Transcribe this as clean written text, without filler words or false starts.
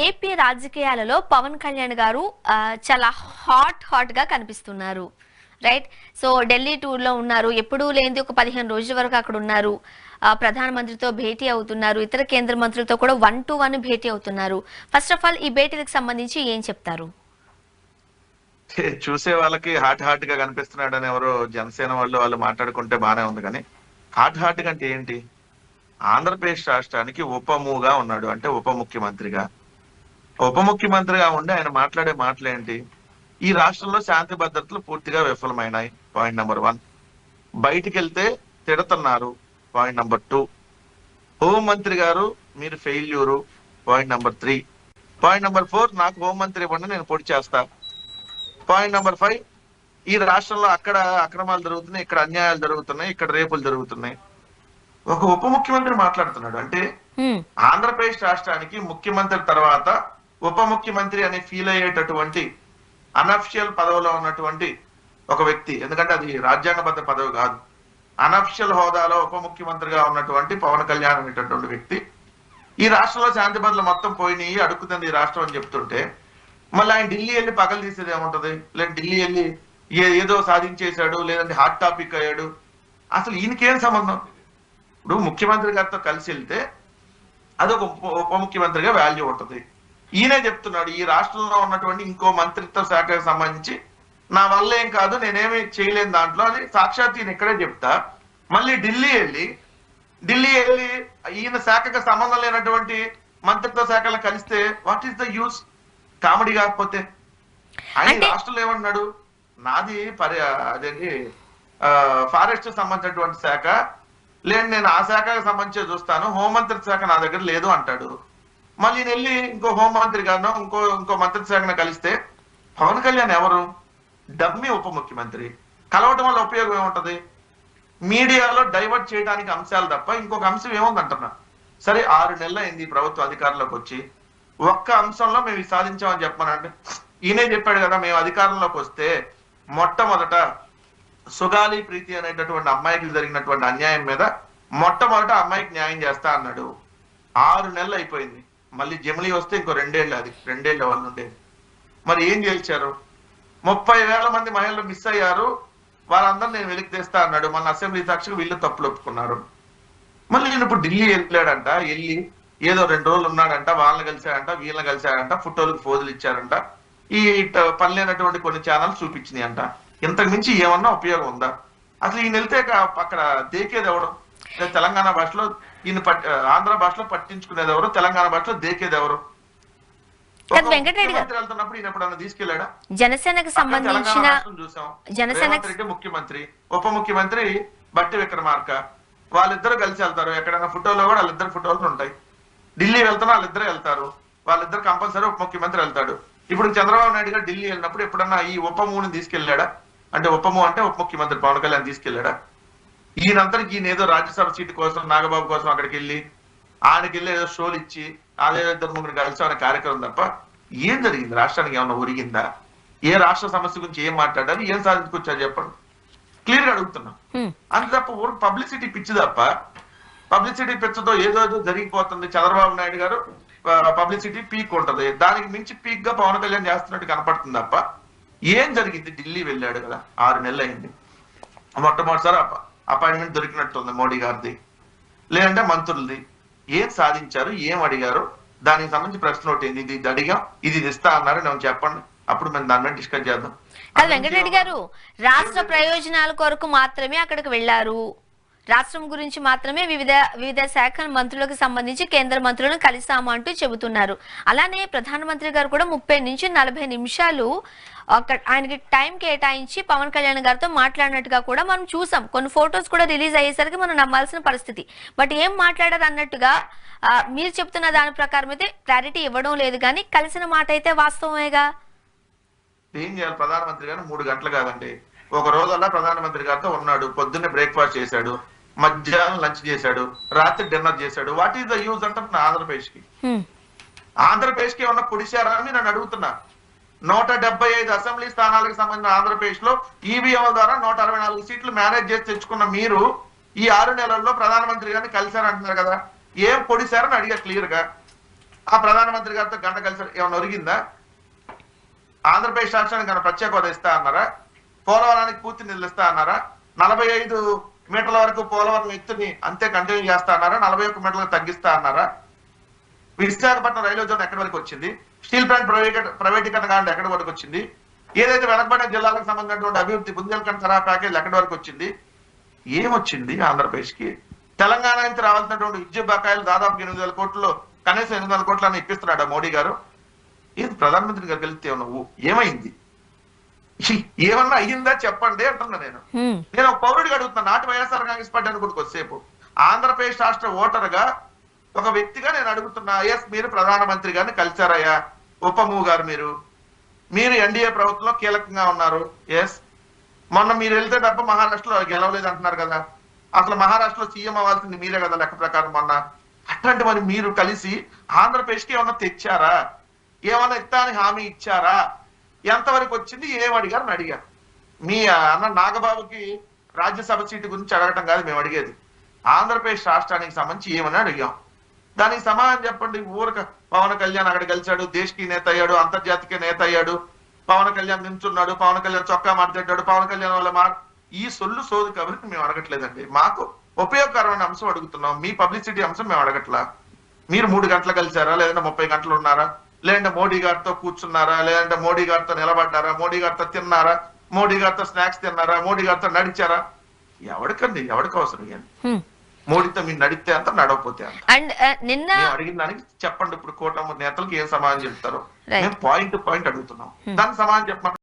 AP రాజకీయాలలో పవన్ కళ్యాణ్ గారు చాలా హాట్ గా కనిపిస్తున్నారు. రైట్. సో ఢిల్లీ టూర్ లో ఉన్నారు. ఎప్పుడూ లేనిది ఒక 15 రోజుల వరకు అక్కడ ఉన్నారు. ప్రధానమంత్రితో భేటీ అవుతున్నారు. ఇతర కేంద్ర మంత్రులతో కూడా 1-to-1 భేటీ అవుతున్నారు. ఫస్ట్ ఆఫ్ ఆల్ ఈ భేటీలకు సంబంధించి ఏం చెప్తారు? చూసే వాళ్ళకి హాట్ గా కనిపిస్తున్నాడని ఎవరో జనసేన వాళ్ళు మాట్లాడుకుంటే బానే ఉంది. కానీ హాట్ గా అంటే ఏంటి? ఆంధ్రప్రదేశ్ రాష్ట్రానికి ఉపముగా ఉన్నాడు, అంటే ఉప ముఖ్యమంత్రిగా ఉండి ఆయన మాట్లాడే మాటలేంటి? ఈ రాష్ట్రంలో శాంతి భద్రతలు పూర్తిగా విఫలమైనాయి, పాయింట్ నెంబర్ 1. బయటికి వెళ్తే తిడుతున్నారు, పాయింట్ నెంబర్ 2. హోంమంత్రి గారు మీరు failure, point number 3. Point number 4, నాకు హోంమంత్రి ఇవ్వండి నేను పొడి చేస్తా. పాయింట్ నెంబర్ 5, ఈ రాష్ట్రంలో అక్కడ అక్రమాలు జరుగుతున్నాయి, ఇక్కడ అన్యాయాలు జరుగుతున్నాయి, ఇక్కడ రేపులు జరుగుతున్నాయి. ఒక ఉప ముఖ్యమంత్రి మాట్లాడుతున్నాడు అంటే ఆంధ్రప్రదేశ్ రాష్ట్రానికి ముఖ్యమంత్రి తర్వాత ఉప ముఖ్యమంత్రి అని ఫీల్ అయ్యేటటువంటి అనఫిషియల్ పదవిలో ఉన్నటువంటి ఒక వ్యక్తి, ఎందుకంటే అది రాజ్యాంగబద్ధ పదవి కాదు, అనఫిషియల్ హోదాలో ఉప ముఖ్యమంత్రిగా ఉన్నటువంటి పవన్ కళ్యాణ్ అనేటటువంటి వ్యక్తి ఈ రాష్ట్రంలో శాంతి భద్రతలు మొత్తం పోయినాయి, అడుక్కుతుంది ఈ రాష్ట్రం అని చెప్తుంటే మళ్ళీ ఆయన ఢిల్లీ వెళ్ళి పగలు తీసేది ఏముంటది? లేదా ఢిల్లీ వెళ్ళి ఏదో సాధించేశాడు, లేదంటే హాట్ టాపిక్ అయ్యాడు, అసలు ఈయనకేం సంబంధం? ఇప్పుడు ముఖ్యమంత్రి గారితో కలిసి వెళ్తే అదొక ఉప ముఖ్యమంత్రిగా వాల్యూ ఉంటుంది. ఈయనే చెప్తున్నాడు ఈ రాష్ట్రంలో ఉన్నటువంటి ఇంకో మంత్రిత్వ శాఖకు సంబంధించి నా వల్ల ఏం కాదు, నేనేమి చేయలేను దాంట్లో అని సాక్షాత్ ఈయన ఇక్కడే చెప్తా. మళ్ళీ ఢిల్లీ వెళ్ళి ఈయన శాఖకు సంబంధం లేనటువంటి మంత్రిత్వ శాఖలను కలిస్తే what is the use? Comedy కాకపోతే. ఆయన రాష్ట్రంలో ఏమన్నాడు, నాది అదేంటి ఫారెస్ట్ సంబంధించినటువంటి శాఖ, లేదు నేను ఆ శాఖకు సంబంధించి చూస్తాను, హోంమంత్రి శాఖ నా దగ్గర లేదు అంటాడు. మళ్ళీ వెళ్ళి ఇంకో హోంమంత్రి గారినో ఇంకో మంత్రి శాఖను కలిస్తే పవన్ కళ్యాణ్ ఎవరు? డమ్మీ ఉప ముఖ్యమంత్రి. కలవటం వల్ల ఉపయోగం ఏముంటది? మీడియాలో డైవర్ట్ చేయడానికి అంశాలు తప్ప ఇంకొక అంశం ఏముంది అంటున్నా. సరే 6 నెలలు అయింది ప్రభుత్వ అధికారంలోకి వచ్చి, ఒక్క అంశంలో మేము సాధించామని చెప్పమనండి. ఈయనే చెప్పాడు కదా, మేము అధికారంలోకి వస్తే మొట్టమొదట సుగాలి ప్రీతి అనేటటువంటి అమ్మాయికి జరిగినటువంటి అన్యాయం మీద మొట్టమొదట అమ్మాయికి న్యాయం చేస్తా అన్నాడు. 6 నెలలు అయిపోయింది. మళ్ళీ జమిలీ వస్తే ఇంకో 2 ఏళ్ళు, అది 2 ఏళ్ళ వాళ్ళు ఉండేది. మరి ఏం చేయించారు? 30,000 మంది మహిళలు మిస్ అయ్యారు, వాళ్ళందరూ నేను వెలికి తెస్తా అన్నాడు. మన అసెంబ్లీ సాక్షిగా వీళ్ళు తప్పులు ఒప్పుకున్నారు. మళ్ళీ నేను ఇప్పుడు ఢిల్లీ వెళ్ళాడంట, వెళ్ళి ఏదో 2 రోజులు ఉన్నాడంట, వాళ్ళని కలిశాడంట, వీళ్ళని కలిశాడంట, ఫోటోలకు ఫోజులు ఇచ్చారంట, ఈ పనిలేనటువంటి కొన్ని ఛానల్స్ చూపించినాయి అంట. ఇంతకు మించి ఏమన్నా ఉపయోగం ఉందా? అసలు ఈయన వెళ్తే అక్కడ దేకేది ఎవడు? తెలంగాణ భాషలో ఈయన ఆంధ్ర భాషలో పట్టించుకునేది ఎవరు, తెలంగాణ భాషలో దేకేది ఎవరు? వెళ్తున్నప్పుడు ఈయన ఎప్పుడన్నా తీసుకెళ్లాడా? జనసేనకు సంబంధించిన రెడ్డి ముఖ్యమంత్రి, ఉప ముఖ్యమంత్రి బట్టి విక్రమార్క, వాళ్ళిద్దరు కలిసి వెళ్తారు. ఎక్కడైనా ఫోటోలో కూడా వాళ్ళిద్దరు ఫోటోలు ఉంటాయి. ఢిల్లీ వెళ్తున్నా వాళ్ళిద్దరే వెళ్తారు, వాళ్ళిద్దరు కంపల్సరీ ఉప ముఖ్యమంత్రి వెళ్తాడు. ఇప్పుడు చంద్రబాబు నాయుడు గారు ఢిల్లీ వెళ్ళినప్పుడు ఎప్పుడన్నా ఈ ఉపముని తీసుకెళ్లాడా? అంటే ఉపము అంటే ఉప ముఖ్యమంత్రి పవన్ కళ్యాణ్ తీసుకెళ్లాడా? ఈయనంతరికి ఈయన ఏదో రాజ్యసభ సీటు కోసం నాగబాబు కోసం అక్కడికి వెళ్ళి ఆయనకి వెళ్ళి ఏదో షోలు ఇచ్చి అదే 2-3 కలిసి అనే కార్యక్రమం తప్ప ఏం జరిగింది? రాష్ట్రానికి ఏమన్నా ఒరిగిందా? ఏ రాష్ట్ర సమస్య గురించి ఏం మాట్లాడారు, ఏం సాధించుకొచ్చారు చెప్పండి. క్లియర్ గా అడుగుతున్నాం. అంత తప్ప ఊరు పబ్లిసిటీ పిచ్చి తప్ప, పబ్లిసిటీ పిచ్చతో ఏదో జరిగిపోతుంది. చంద్రబాబు నాయుడు గారు పబ్లిసిటీ పీక్ ఉంటది, దానికి మించి పీక్ గా పవన్ కళ్యాణ్ చేస్తున్నట్టు కనపడుతుంది తప్ప ఏం జరిగింది? ఢిల్లీ వెళ్ళాడు కదా, 6 నెలలు అయింది. మొట్టమొదటిసారి అపాయింట్మెంట్ దొరికినట్టుంది మోడీ గారిది, లేదంటే మంత్రులది. ఏం సాధించారు, ఏం అడిగారు, దానికి సంబంధించి ప్రశ్న ఒకటి ఏంది, ఇది అడిగాం, ఇది ఇస్తా అన్నారు, నేను చెప్పండి, అప్పుడు మేము దాని మీద డిస్కస్ చేద్దాం. వెంకటరెడ్డి గారు రాష్ట్ర ప్రయోజనాల కొరకు మాత్రమే అక్కడికి వెళ్లారు, రాష్ట్రం గురించి మాత్రమే వివిధ శాఖల మంత్రులకు సంబంధించి కేంద్ర మంత్రులను కలిసాము అంటూ చెబుతున్నారు. అలానే ప్రధానమంత్రి గారు కూడా 30 నుంచి 40 నిమిషాలు ఆయనకి టైం కేటాయించి పవన్ కళ్యాణ్ గారితో మాట్లాడినట్టుగా కూడా మనం చూసాం. కొన్ని ఫొటోస్ కూడా రిలీజ్ అయ్యేసరికి మనం నమ్మాల్సిన పరిస్థితి. బట్ ఏం మాట్లాడారు అన్నట్టుగా మీరు చెప్తున్న దాని ప్రకారం అయితే క్లారిటీ ఇవ్వడం లేదు, కానీ కలిసిన మాట అయితే వాస్తవమేగా. ఏం చేయాలి? ప్రధానమంత్రి గారు 3 గంటలు కాదండి, ఒక రోజల్లా ప్రధానమంత్రి గారితో ఉన్నాడు. పొద్దున్నే బ్రేక్ఫాస్ట్ చేశాడు, మధ్యాహ్నం లంచ్ చేశాడు, రాత్రి డిన్నర్ చేశాడు. వాట్ ఈస్ ద యూజ్ అంటున్నా ఆంధ్రప్రదేశ్ కి? ఆంధ్రప్రదేశ్ కి ఏమన్నా పొడిశారా అని నేను అడుగుతున్నా. 175 అసెంబ్లీ స్థానాలకు సంబంధించిన ఆంధ్రప్రదేశ్ లో ఈవీఎంల ద్వారా 164 సీట్లు మేనేజ్ చేసి తెచ్చుకున్న మీరు ఈ 6 నెలల్లో ప్రధానమంత్రి గారిని కలిశారంటున్నారు కదా, ఏం పొడిశారని అడిగా క్లియర్ గా. ఆ ప్రధానమంత్రి గారితో గంట కలిసి ఏమైనా ఒరిగిందా? ఆంధ్రప్రదేశ్ రాష్ట్రానికి ఏమైనా ప్రత్యేక హోదా ఇస్తా అన్నారా? పోలవరానికి పూర్తి నిధులు ఇస్తా అన్నారా? 45 మీటర్ల వరకు పోలవరం ఎత్తుని అంతే కంటిన్యూ చేస్తా అన్నారా? 41 మీటర్లకు తగ్గిస్తా అన్నారా? విశాఖపట్నం రైల్వే జోన్ ఎక్కడి వరకు వచ్చింది? స్టీల్ ప్లాంట్ ప్రైవేటీకరణ కాండి ఎక్కడి వరకు వచ్చింది? ఏదైతే వెనకబడిన జిల్లాలకు సంబంధించినటువంటి అభివృద్ధి బుందేల్ఖండ్ సరహా ప్యాకేజ్ ఎక్కడి వరకు వచ్చింది? ఏమొచ్చింది ఆంధ్రప్రదేశ్ కి? తెలంగాణ నుంచి రావాల్సినటువంటి విద్యుత్ బకాయిలు దాదాపు 8,000 కోట్లు, కనీసం 800 కోట్లని ఇప్పిస్తున్నాడు మోడీ గారు. ఏది ప్రధానమంత్రి గారికి వెళ్తే నువ్వు ఏమైంది? ఏమన్నా అయ్యిందా చెప్పండి అంటున్నా నేను. నేను ఒక పౌరుడిగా అడుగుతున్నా, నాటి వైఎస్ఆర్ కాంగ్రెస్ పార్టీ అనుకుంటూ కొద్దిసేపు ఆంధ్రప్రదేశ్ రాష్ట్ర ఓటర్గా ఒక వ్యక్తిగా నేను అడుగుతున్నా, ఎస్ మీరు ప్రధానమంత్రి గారిని కలిశారయ్యా, ఉపము గారు మీరు ఎన్డీఏ ప్రభుత్వంలో కీలకంగా ఉన్నారు. ఎస్, మొన్న మీరు వెళ్తే తప్ప మహారాష్ట్రలో గెలవలేదు అంటున్నారు కదా, అసలు మహారాష్ట్రలో సీఎం అవ్వాల్సింది మీరే కదా లెక్క ప్రకారం మొన్న. అట్లాంటి మరి మీరు కలిసి ఆంధ్రప్రదేశ్కి ఏమన్నా తెచ్చారా? ఏమన్నా ఇస్తా అని హామీ ఇచ్చారా? ఎంతవరకు వచ్చింది? ఏమడిగారు అడిగారు. మీ అన్న నాగబాబుకి రాజ్యసభ సీటు గురించి అడగటం కాదు మేము అడిగేది, ఆంధ్రప్రదేశ్ రాష్ట్రానికి సంబంధించి ఏమని అడిగాం. దానికి సమాధానం చెప్పండి. ఊరక పవన్ కళ్యాణ్ అక్కడ గెలిచాడు, దేశకి నేత అయ్యాడు, అంతర్జాతీయ నేత అయ్యాడు, పవన్ కళ్యాణ్ నించున్నాడు, పవన్ కళ్యాణ్ చొక్కా మాట్లాడాడు, పవన్ కళ్యాణ్ వల్ల ఈ సొల్లు సోదు కాబట్టి మేము అడగట్లేదండి. మాకు ఉపయోగకరమైన అంశం అడుగుతున్నాం, మీ పబ్లిసిటీ అంశం మేము అడగట్లా. మీరు 3 గంటలు కలిసారా, లేదంటే 30 గంటలు ఉన్నారా, లేదంటే మోడీ గారితో కూర్చున్నారా, లేదంటే మోడీ గారితో నిలబడ్డారా, మోడీ గారితో తిన్నారా, మోడీ గారితో స్నాక్స్ తిన్నారా, మోడీ గారితో నడిచారా? ఎవరికి అవసరం? మోడీతో మీరు నడితే అంత నడవపోతే అంత. అండ్ నిన్న అడిగిన దానికి చెప్పండి. ఇప్పుడు కూటమి నేతలకు ఏం సమాధానం చెప్తారో మేము పాయింట్ అడుగుతున్నాం, దానికి సమాధానం చెప్పండి.